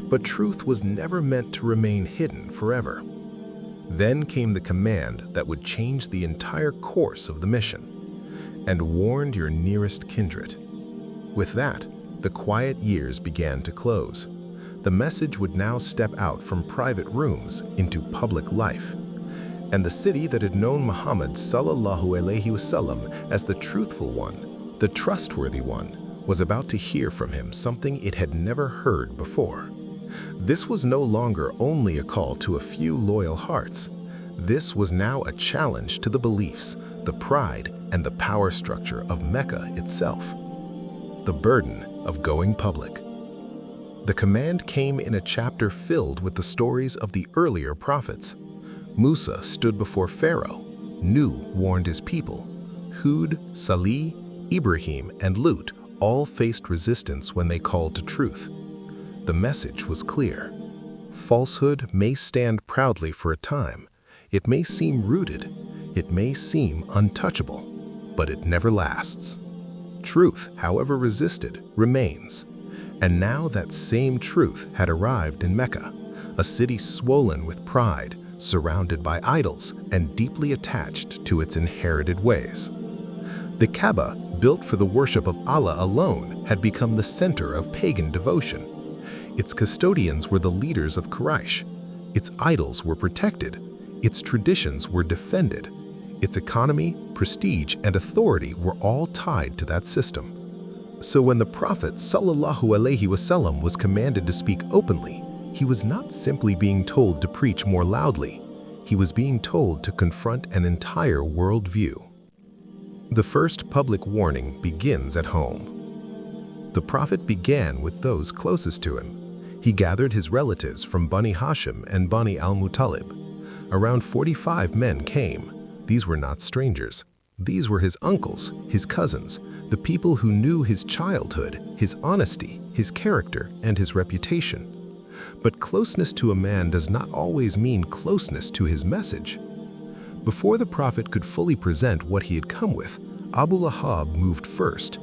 But truth was never meant to remain hidden forever. Then came the command that would change the entire course of the mission, and warned your nearest kindred. With that, the quiet years began to close. The message would now step out from private rooms into public life. And the city that had known Muhammad sallallahu alaihi wasallam as the truthful one, the trustworthy one, was about to hear from him something it had never heard before. This was no longer only a call to a few loyal hearts. This was now a challenge to the beliefs, the pride, and the power structure of Mecca itself. The burden of going public. The command came in a chapter filled with the stories of the earlier prophets. Musa stood before Pharaoh. Nuh warned his people. Hud, Salih, Ibrahim, and Lut all faced resistance when they called to truth. The message was clear. Falsehood may stand proudly for a time. It may seem rooted. It may seem untouchable, but it never lasts. Truth, however resisted, remains. And now that same truth had arrived in Mecca, a city swollen with pride, surrounded by idols, and deeply attached to its inherited ways. The Kaaba, built for the worship of Allah alone, had become the center of pagan devotion. Its custodians were the leaders of Quraysh. Its idols were protected. Its traditions were defended. Its economy, prestige, and authority were all tied to that system. So when the Prophet sallallahu alaihi wasallam was commanded to speak openly, he was not simply being told to preach more loudly. He was being told to confront an entire worldview. The first public warning begins at home. The Prophet began with those closest to him. He gathered his relatives from Bani Hashim and Bani al-Muttalib. Around 45 men came. These were not strangers. These were his uncles, his cousins, the people who knew his childhood, his honesty, his character, and his reputation. But closeness to a man does not always mean closeness to his message. Before the Prophet could fully present what he had come with, Abu Lahab moved first.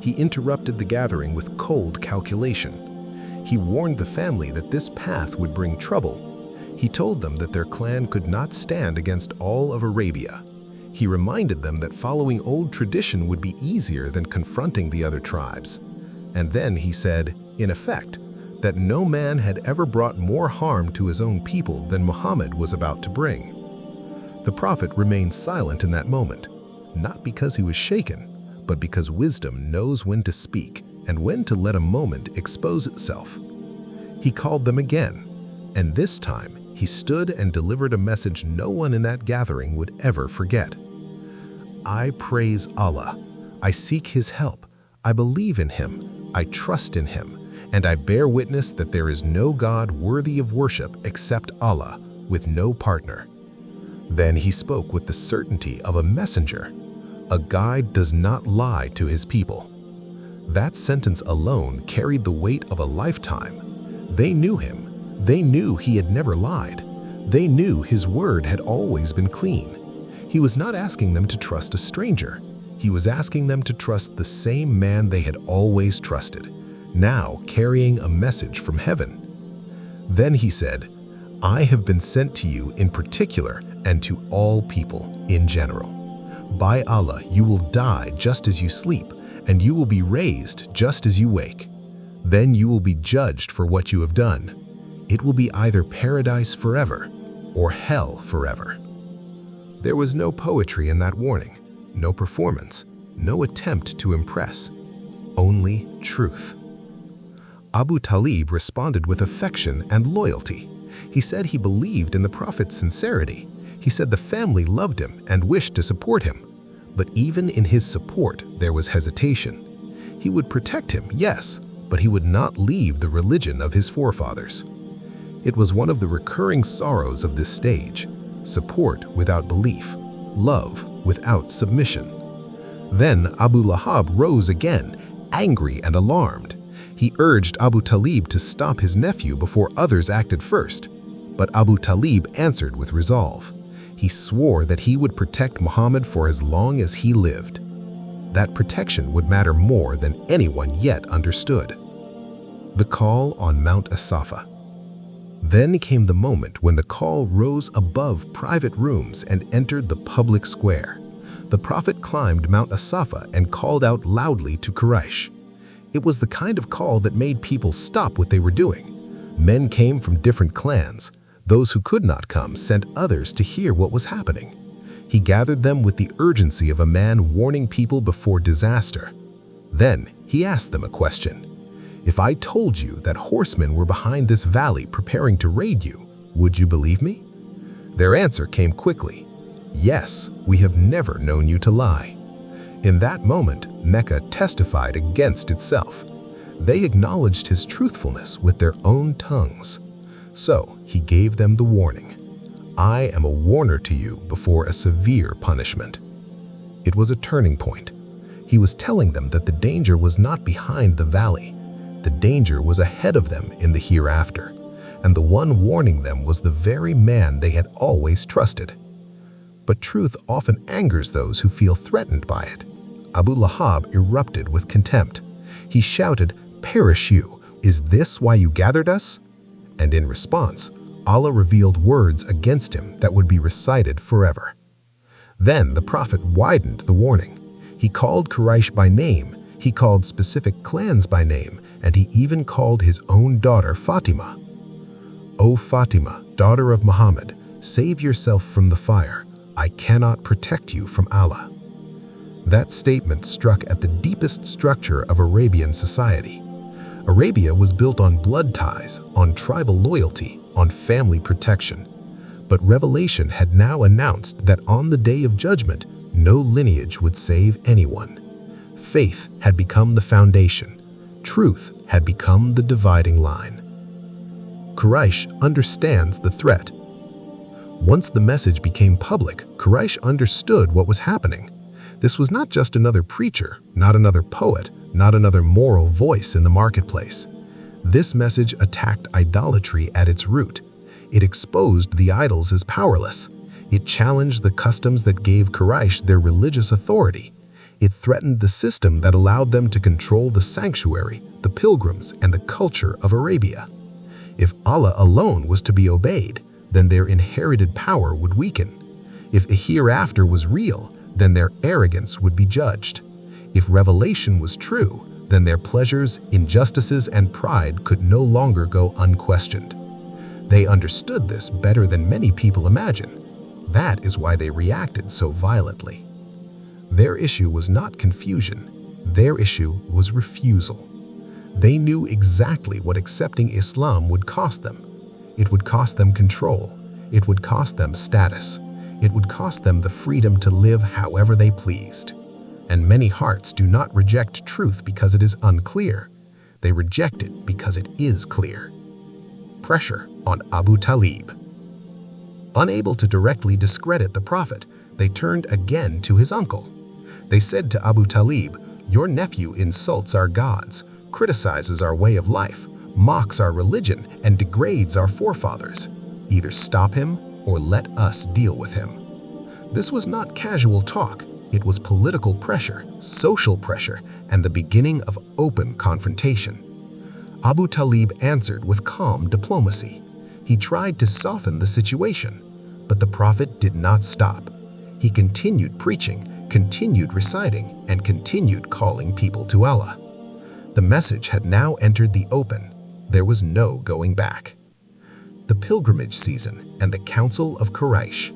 He interrupted the gathering with cold calculation. He warned the family that this path would bring trouble. He told them that their clan could not stand against all of Arabia. He reminded them that following old tradition would be easier than confronting the other tribes. And then he said, in effect, that no man had ever brought more harm to his own people than Muhammad was about to bring. The Prophet remained silent in that moment, not because he was shaken, but because wisdom knows when to speak and when to let a moment expose itself. He called them again, and this time he stood and delivered a message no one in that gathering would ever forget. I praise Allah. I seek His help. I believe in Him. I trust in Him. And I bear witness that there is no God worthy of worship except Allah, with no partner. Then he spoke with the certainty of a messenger. A guide does not lie to his people. That sentence alone carried the weight of a lifetime. They knew him. They knew he had never lied. They knew his word had always been clean. He was not asking them to trust a stranger. He was asking them to trust the same man they had always trusted, now carrying a message from heaven. Then he said, I have been sent to you in particular and to all people in general. By Allah, you will die just as you sleep, and you will be raised just as you wake. Then you will be judged for what you have done. It will be either paradise forever or hell forever. There was no poetry in that warning, no performance, no attempt to impress, only truth. Abu Talib responded with affection and loyalty. He said he believed in the Prophet's sincerity. He said the family loved him and wished to support him. But even in his support, there was hesitation. He would protect him, yes, but he would not leave the religion of his forefathers. It was one of the recurring sorrows of this stage: support without belief, love without submission. Then Abu Lahab rose again, angry and alarmed. He urged Abu Talib to stop his nephew before others acted first. But Abu Talib answered with resolve. He swore that he would protect Muhammad for as long as he lived. That protection would matter more than anyone yet understood. The call on Mount As-Safa. Then came the moment when the call rose above private rooms and entered the public square. The Prophet climbed Mount As-Safa and called out loudly to Quraysh. It was the kind of call that made people stop what they were doing. Men came from different clans. Those who could not come sent others to hear what was happening. He gathered them with the urgency of a man warning people before disaster. Then he asked them a question. If I told you that horsemen were behind this valley preparing to raid you, would you believe me? Their answer came quickly. Yes, we have never known you to lie. In that moment, Mecca testified against itself. They acknowledged his truthfulness with their own tongues. So he gave them the warning. I am a warner to you before a severe punishment. It was a turning point. He was telling them that the danger was not behind the valley. The danger was ahead of them in the hereafter, and the one warning them was the very man they had always trusted. But truth often angers those who feel threatened by it. Abu Lahab erupted with contempt. He shouted, "Perish you! Is this why you gathered us?" And in response, Allah revealed words against him that would be recited forever. Then the Prophet widened the warning. He called Quraysh by name, he called specific clans by name, and he even called his own daughter Fatima. "O Fatima, daughter of Muhammad, save yourself from the fire. I cannot protect you from Allah." That statement struck at the deepest structure of Arabian society. Arabia was built on blood ties, on tribal loyalty, on family protection. But Revelation had now announced that on the Day of Judgment, no lineage would save anyone. Faith had become the foundation. Truth had become the dividing line. Quraysh understands the threat. Once the message became public, Quraysh understood what was happening. This was not just another preacher, not another poet, not another moral voice in the marketplace. This message attacked idolatry at its root. It exposed the idols as powerless. It challenged the customs that gave Quraysh their religious authority. It threatened the system that allowed them to control the sanctuary, the pilgrims, and the culture of Arabia. If Allah alone was to be obeyed, then their inherited power would weaken. If a hereafter was real, then their arrogance would be judged. If revelation was true, then their pleasures, injustices, and pride could no longer go unquestioned. They understood this better than many people imagine. That is why they reacted so violently. Their issue was not confusion. Their issue was refusal. They knew exactly what accepting Islam would cost them. It would cost them control. It would cost them status. It would cost them the freedom to live however they pleased. And many hearts do not reject truth because it is unclear. They reject it because it is clear. Pressure on Abu Talib. Unable to directly discredit the Prophet, they turned again to his uncle. They said to Abu Talib, "Your nephew insults our gods, criticizes our way of life, mocks our religion, and degrades our forefathers. Either stop him or let us deal with him." This was not casual talk. It was political pressure, social pressure, and the beginning of open confrontation. Abu Talib answered with calm diplomacy. He tried to soften the situation, but the Prophet did not stop. He continued preaching, continued reciting, and continued calling people to Allah. The message had now entered the open. There was no going back. The pilgrimage season and the Council of Quraysh.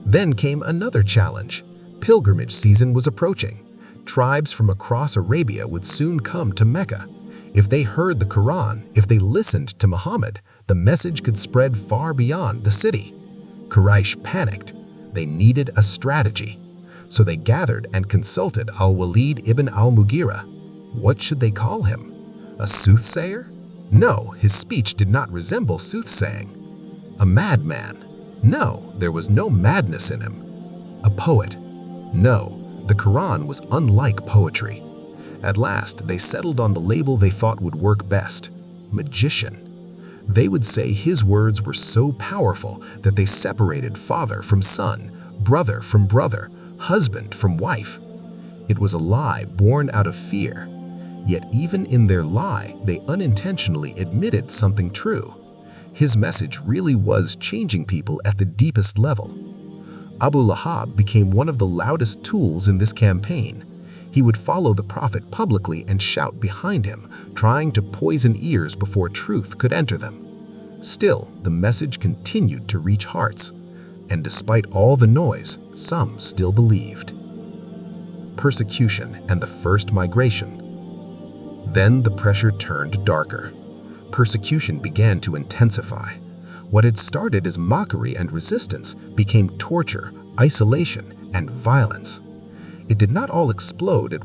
Then came another challenge. Pilgrimage season was approaching. Tribes from across Arabia would soon come to Mecca. If they heard the Quran, if they listened to Muhammad, the message could spread far beyond the city. Quraysh panicked. They needed a strategy. So they gathered and consulted al-Walid ibn al-Mughira. What should they call him? A soothsayer? No, his speech did not resemble soothsaying. A madman? No, there was no madness in him. A poet? No, the Quran was unlike poetry. At last, they settled on the label they thought would work best: magician. They would say his words were so powerful that they separated father from son, brother from brother, husband from wife. It was a lie born out of fear. Yet even in their lie, they unintentionally admitted something true. His message really was changing people at the deepest level. Abu Lahab became one of the loudest tools in this campaign. He would follow the Prophet publicly and shout behind him, trying to poison ears before truth could enter them. Still, the message continued to reach hearts, and despite all the noise, some still believed. Persecution and the first migration. Then the pressure turned darker. Persecution began to intensify. What had started as mockery and resistance became torture, isolation, and violence. It did not all explode at